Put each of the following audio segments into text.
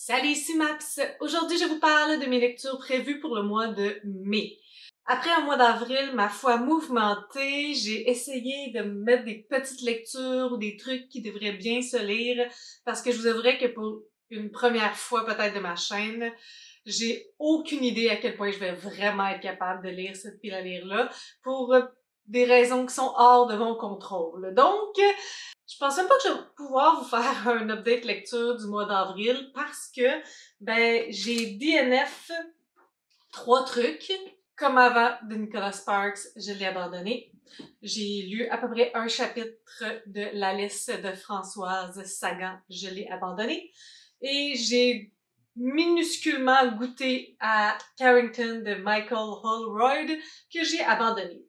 Salut, ici Maps! Aujourd'hui, je vous parle de mes lectures prévues pour le mois de mai. Après un mois d'avril, ma foi mouvementée, j'ai essayé de me mettre des petites lectures ou des trucs qui devraient bien se lire parce que je vous avouerai que pour une première fois peut-être de ma chaîne, j'ai aucune idée à quel point je vais vraiment être capable de lire cette pile à lire-là pour des raisons qui sont hors de mon contrôle. Donc, je pense même pas que je vais pouvoir vous faire un update lecture du mois d'avril parce que, j'ai DNF 3 trucs. Comme avant de Nicholas Sparks, je l'ai abandonné. J'ai lu à peu près un chapitre de La liste de Françoise Sagan, je l'ai abandonné. Et j'ai minusculement goûté à Carrington de Michael Holroyd que j'ai abandonné.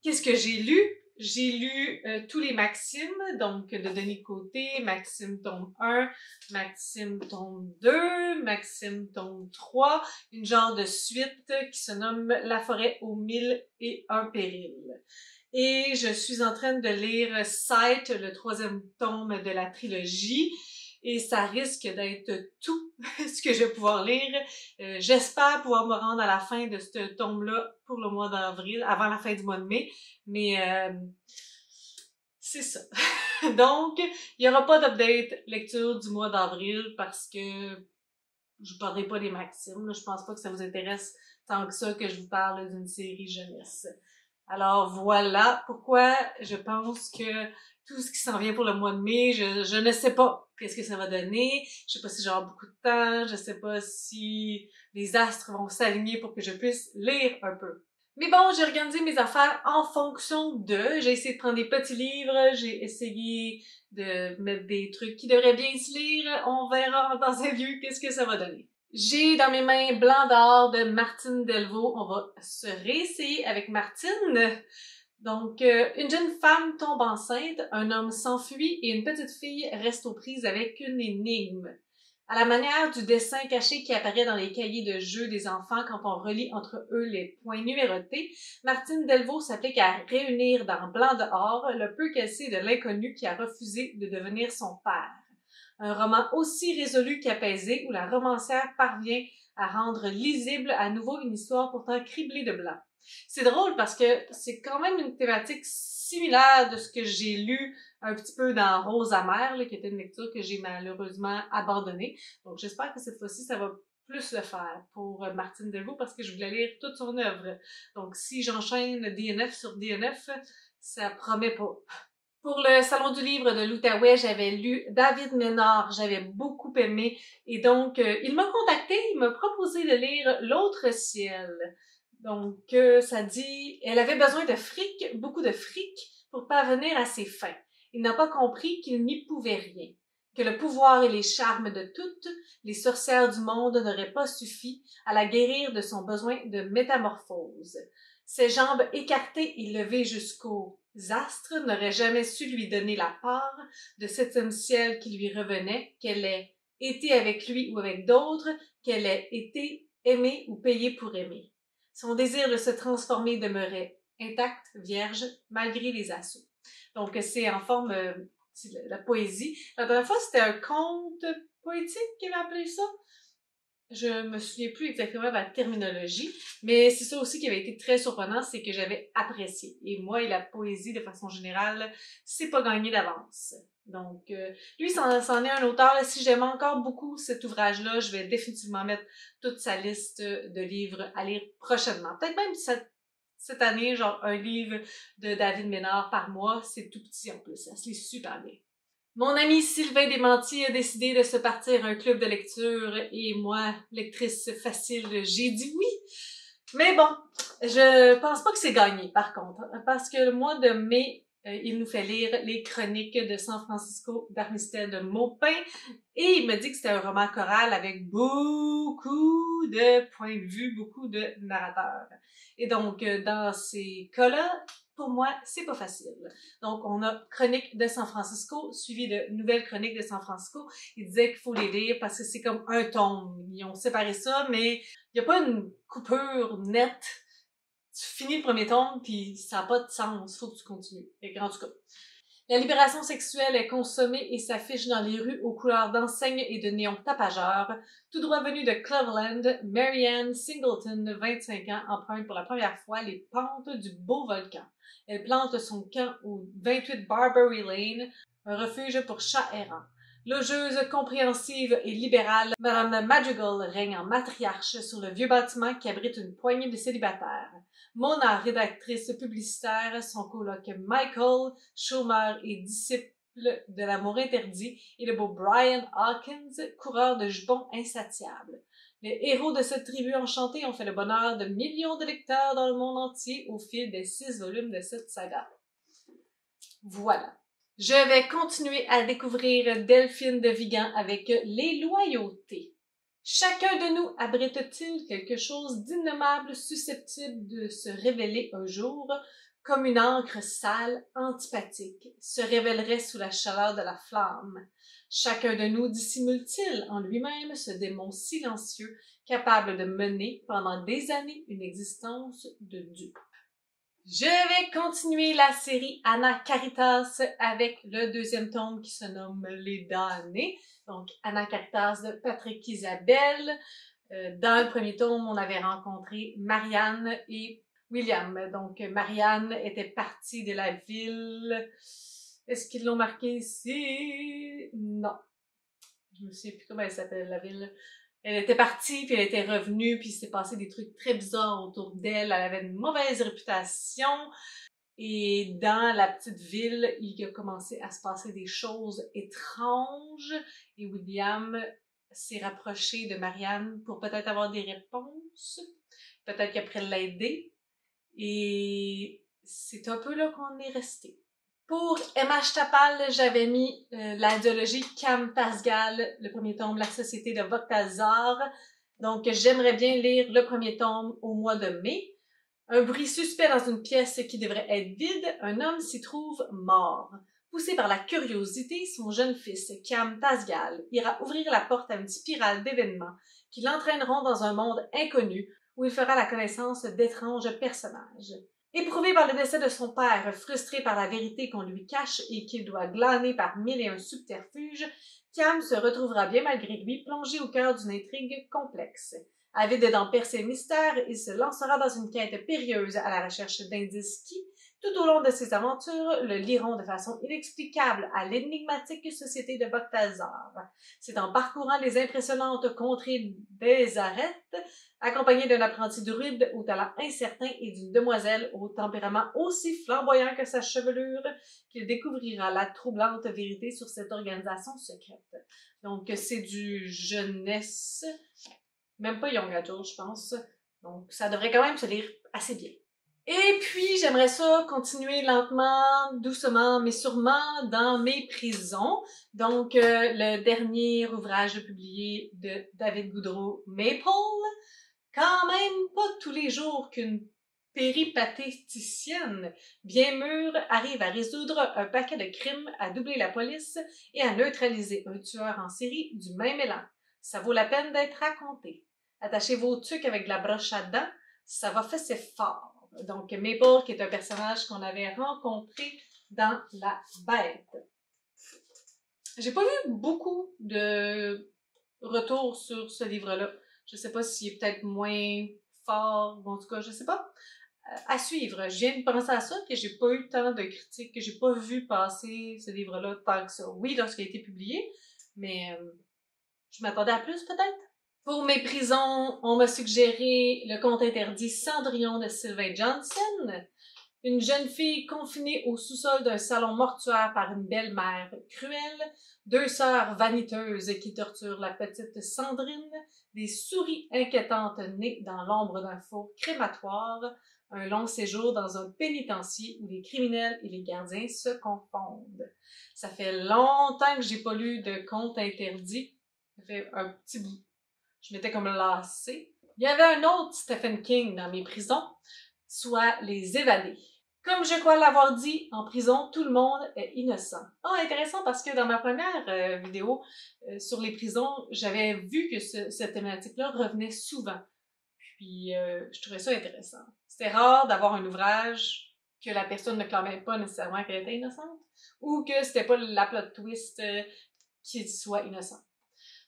Qu'est-ce que j'ai lu? J'ai lu tous les Maximes, donc de Denis Côté, Maxime tome 1, Maxime tome 2, Maxime tome 3, une genre de suite qui se nomme La forêt aux 1001 périls. Et je suis en train de lire Sight, le 3e tome de la trilogie, et ça risque d'être tout ce que je vais pouvoir lire. J'espère pouvoir me rendre à la fin de ce tome-là pour le mois d'avril, avant la fin du mois de mai, mais c'est ça. Donc, il n'y aura pas d'update lecture du mois d'avril parce que je ne parlerai pas des Maximes. Je pense pas que ça vous intéresse tant que ça que je vous parle d'une série jeunesse. Alors voilà pourquoi je pense que tout ce qui s'en vient pour le mois de mai, je ne sais pas qu'est-ce que ça va donner. Je sais pas si j'aurai beaucoup de temps, je sais pas si les astres vont s'aligner pour que je puisse lire un peu. Mais bon, j'ai organisé mes affaires en fonction de. J'ai essayé de prendre des petits livres, j'ai essayé de mettre des trucs qui devraient bien se lire. On verra dans un lieu qu'est-ce que ça va donner. J'ai dans mes mains Blanc d'or de Martine Delvaux. On va se réessayer avec Martine. Donc, une jeune femme tombe enceinte, un homme s'enfuit et une petite fille reste aux prises avec une énigme. À la manière du dessin caché qui apparaît dans les cahiers de jeu des enfants quand on relie entre eux les points numérotés, Martine Delvaux s'applique à réunir dans Blanc dehors le peu qu'elle sait de l'inconnu qui a refusé de devenir son père. Un roman aussi résolu qu'apaisé où la romancière parvient à rendre lisible à nouveau une histoire pourtant criblée de blanc. C'est drôle parce que c'est quand même une thématique similaire de ce que j'ai lu un petit peu dans Rose amère, qui était une lecture que j'ai malheureusement abandonnée. Donc j'espère que cette fois-ci, ça va plus le faire pour Martine Delvaux parce que je voulais lire toute son œuvre. Donc si j'enchaîne DNF sur DNF, ça promet pas. Pour le Salon du livre de l'Outaouais, j'avais lu David Ménard, j'avais beaucoup aimé. Et donc, il m'a contacté, il m'a proposé de lire L'autre ciel. Donc, ça dit, elle avait besoin de fric, beaucoup de fric, pour parvenir à ses fins. Il n'a pas compris qu'il n'y pouvait rien, que le pouvoir et les charmes de toutes les sorcières du monde n'auraient pas suffi à la guérir de son besoin de métamorphose. Ses jambes écartées et levées jusqu'aux astres n'auraient jamais su lui donner la part de septième ciel qui lui revenait, qu'elle ait été avec lui ou avec d'autres, qu'elle ait été aimée ou payée pour aimer. Son désir de se transformer demeurait intact, vierge, malgré les assauts. Donc, c'est en forme, c'est la poésie. La dernière fois, c'était un conte poétique qu'il avait appelé ça. Je me souviens plus exactement de la terminologie, mais c'est ça aussi qui avait été très surprenant, c'est que j'avais apprécié. Et moi et la poésie, de façon générale, c'est pas gagné d'avance. Donc, lui, c'en est un auteur. Là, si j'aime encore beaucoup cet ouvrage-là, je vais définitivement mettre toute sa liste de livres à lire prochainement. Peut-être même cette année, genre un livre de David Ménard par mois, c'est tout petit en plus. Ça se lit super bien. Mon ami Sylvain Desmentiers a décidé de se partir un club de lecture et moi, lectrice facile, j'ai dit oui. Mais bon, je pense pas que c'est gagné par contre, parce que le mois de mai, il nous fait lire les chroniques de San Francisco d'Armistead Maupin et il me dit que c'était un roman choral avec beaucoup de points de vue, beaucoup de narrateurs. Et donc, dans ces cas-là, pour moi, c'est pas facile. Donc, on a Chroniques de San Francisco, suivi de Nouvelles Chroniques de San Francisco. Il disait qu'il faut les lire parce que c'est comme un tome. Ils ont séparé ça, mais il n'y a pas une coupure nette. Tu finis le premier tome, puis ça n'a pas de sens. Faut que tu continues. En tout cas, La libération sexuelle est consommée et s'affiche dans les rues aux couleurs d'enseignes et de néons tapageurs. Tout droit venu de Cleveland, Marianne Singleton, 25 ans, emprunte pour la première fois les pentes du beau volcan. Elle plante son camp au 28 Barbary Lane, un refuge pour chats errants. Logeuse, compréhensive et libérale, Madame Madrigal règne en matriarche sur le vieux bâtiment qui abrite une poignée de célibataires. Mona, rédactrice publicitaire, son coloc Michael, chômeur et disciple de l'amour interdit, et le beau Brian Hawkins, coureur de jupons insatiables. Les héros de cette tribu enchantée ont fait le bonheur de millions de lecteurs dans le monde entier au fil des 6 volumes de cette saga. Voilà. Je vais continuer à découvrir Delphine de Vigan avec les loyautés. Chacun de nous abrite-t-il quelque chose d'innommable susceptible de se révéler un jour, comme une encre sale, antipathique, se révélerait sous la chaleur de la flamme? Chacun de nous dissimule-t-il en lui-même ce démon silencieux, capable de mener pendant des années une existence de dupe? Je vais continuer la série Anna Caritas avec le deuxième tome qui se nomme Les damnés. Donc, Anna Caritas de Patrick Isabelle. Dans le premier tome, on avait rencontré Marianne et William. Donc, Marianne était partie de la ville. Est-ce qu'ils l'ont marqué ici? Non. Je me souviens plus comment elle s'appelle, la ville. Elle était partie, puis elle était revenue, puis il s'est passé des trucs très bizarres autour d'elle. Elle avait une mauvaise réputation. Et dans la petite ville, il a commencé à se passer des choses étranges. Et William s'est rapproché de Marianne pour peut-être avoir des réponses. Peut-être qu'après l'aider. Et c'est un peu là qu'on est resté. Pour Emma Stapal, j'avais mis la duologie Cam Pasgal, le premier tome, La Société de Voktazar. Donc, j'aimerais bien lire le premier tome au mois de mai. Un bruit suspect dans une pièce qui devrait être vide, un homme s'y trouve mort. Poussé par la curiosité, son jeune fils, Cam Pasgal, ira ouvrir la porte à une spirale d'événements qui l'entraîneront dans un monde inconnu où il fera la connaissance d'étranges personnages. Éprouvé par le décès de son père, frustré par la vérité qu'on lui cache et qu'il doit glaner par mille et un subterfuges, Cam se retrouvera bien malgré lui plongé au cœur d'une intrigue complexe. Avide d'en percer le mystère, il se lancera dans une quête périlleuse à la recherche d'indices qui, tout au long de ses aventures, le lieront de façon inexplicable à l'énigmatique société de Voktazar. C'est en parcourant les impressionnantes contrées des arêtes, accompagné d'un apprenti druide au talent incertain et d'une demoiselle au tempérament aussi flamboyant que sa chevelure, qu'il découvrira la troublante vérité sur cette organisation secrète. Donc, c'est du jeunesse, même pas young adult, je pense. Donc, ça devrait quand même se lire assez bien. Et puis, j'aimerais ça continuer lentement, doucement, mais sûrement dans mes prisons. Donc, le dernier ouvrage publié de David Goudreau, Maple. Quand même pas tous les jours qu'une péripatéticienne bien mûre arrive à résoudre un paquet de crimes, à doubler la police et à neutraliser un tueur en série du même élan. Ça vaut la peine d'être raconté. Attachez vos tucs avec de la broche à dents, ça va fesser fort. Donc, Maple, qui est un personnage qu'on avait rencontré dans La Bête. J'ai pas vu beaucoup de retours sur ce livre-là. Je sais pas s'il est peut-être moins fort, ou en tout cas, je sais pas. À suivre. Je viens de penser à ça, que j'ai pas eu tant de critiques, que j'ai pas vu passer ce livre-là tant que ça. Oui, lorsqu'il a été publié, mais je m'attendais à plus peut-être. Pour mes prisons, on m'a suggéré le conte interdit Cendrillon de Sylvain Johnson. Une jeune fille confinée au sous-sol d'un salon mortuaire par une belle-mère cruelle, deux sœurs vaniteuses qui torturent la petite Sandrine, des souris inquiétantes nées dans l'ombre d'un four crématoire, un long séjour dans un pénitencier où les criminels et les gardiens se confondent. Ça fait longtemps que j'ai pas lu de conte interdit. Ça fait un petit bout. Je m'étais comme lassée. Il y avait un autre Stephen King dans mes prisons, soit Les Évadés. Comme je crois l'avoir dit, en prison, tout le monde est innocent. Oh, intéressant parce que dans ma première vidéo sur les prisons, j'avais vu que cette thématique-là revenait souvent. Puis, je trouvais ça intéressant. C'était rare d'avoir un ouvrage que la personne ne clamait pas nécessairement qu'elle était innocente, ou que c'était pas la plot twist qu'il soit innocent.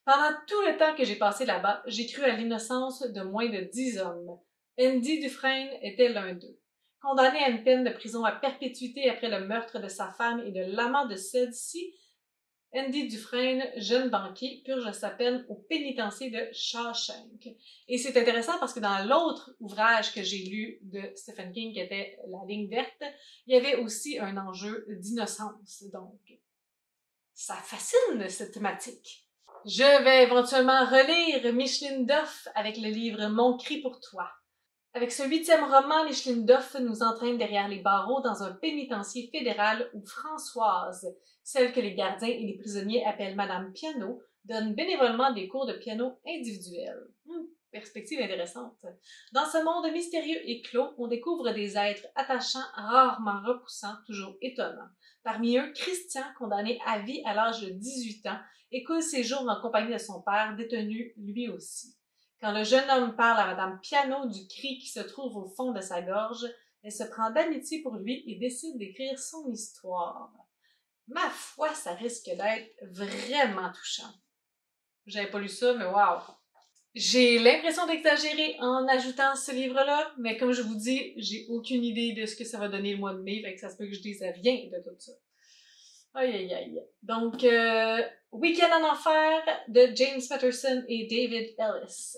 Pendant tout le temps que j'ai passé là-bas, j'ai cru à l'innocence de moins de 10 hommes. Andy Dufresne était l'un d'eux. Condamné à une peine de prison à perpétuité après le meurtre de sa femme et de l'amant de celle-ci, Andy Dufresne, jeune banquier, purge sa peine au pénitencier de Shawshank. Et c'est intéressant parce que dans l'autre ouvrage que j'ai lu de Stephen King, qui était La ligne verte, il y avait aussi un enjeu d'innocence. Donc, ça fascine cette thématique. Je vais éventuellement relire Micheline Duff avec le livre Mon cri pour toi. Avec ce 8e roman, Micheline Duff nous entraîne derrière les barreaux dans un pénitencier fédéral où Françoise, celle que les gardiens et les prisonniers appellent Madame Piano, donne bénévolement des cours de piano individuels. Perspective intéressante. Dans ce monde mystérieux et clos, on découvre des êtres attachants, rarement repoussants, toujours étonnants. Parmi eux, Christian, condamné à vie à l'âge de 18 ans, écoule ses jours en compagnie de son père, détenu lui aussi. Quand le jeune homme parle à Madame Piano du cri qui se trouve au fond de sa gorge, elle se prend d'amitié pour lui et décide d'écrire son histoire. Ma foi, ça risque d'être vraiment touchant. J'avais pas lu ça, mais waouh! J'ai l'impression d'exagérer en ajoutant ce livre-là, mais comme je vous dis, j'ai aucune idée de ce que ça va donner le mois de mai, fait que ça se peut que je dise rien de tout ça. Aïe, aïe, aïe. Donc, Week-end en enfer de James Patterson et David Ellis.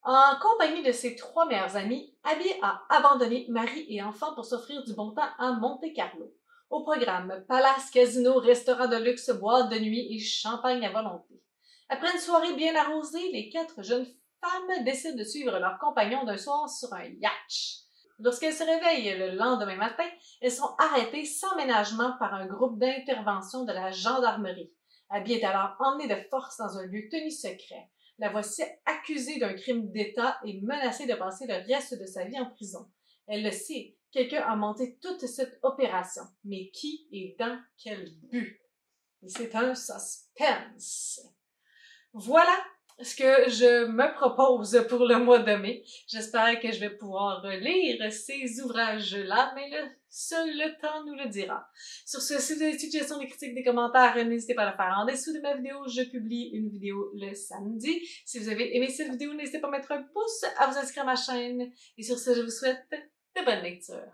En compagnie de ses 3 meilleurs amis, Abby a abandonné mari et enfants pour s'offrir du bon temps à Monte-Carlo. Au programme, palace, casino, restaurant de luxe, boîte de nuit et champagne à volonté. Après une soirée bien arrosée, les 4 jeunes femmes décident de suivre leurs compagnons d'un soir sur un yacht. Lorsqu'elles se réveillent le lendemain matin, elles sont arrêtées sans ménagement par un groupe d'intervention de la gendarmerie. Abby est alors emmenée de force dans un lieu tenu secret. La voici accusée d'un crime d'État et menacée de passer le reste de sa vie en prison. Elle le sait, quelqu'un a monté toute cette opération. Mais qui et dans quel but? Et c'est un suspense. Voilà ce que je me propose pour le mois de mai. J'espère que je vais pouvoir lire ces ouvrages-là, mais seul le temps nous le dira. Sur ce, si vous avez des suggestions, des critiques, des commentaires, n'hésitez pas à le faire en dessous de ma vidéo. Je publie une vidéo le samedi. Si vous avez aimé cette vidéo, n'hésitez pas à mettre un pouce, à vous inscrire à ma chaîne. Et sur ce, je vous souhaite de bonnes lectures.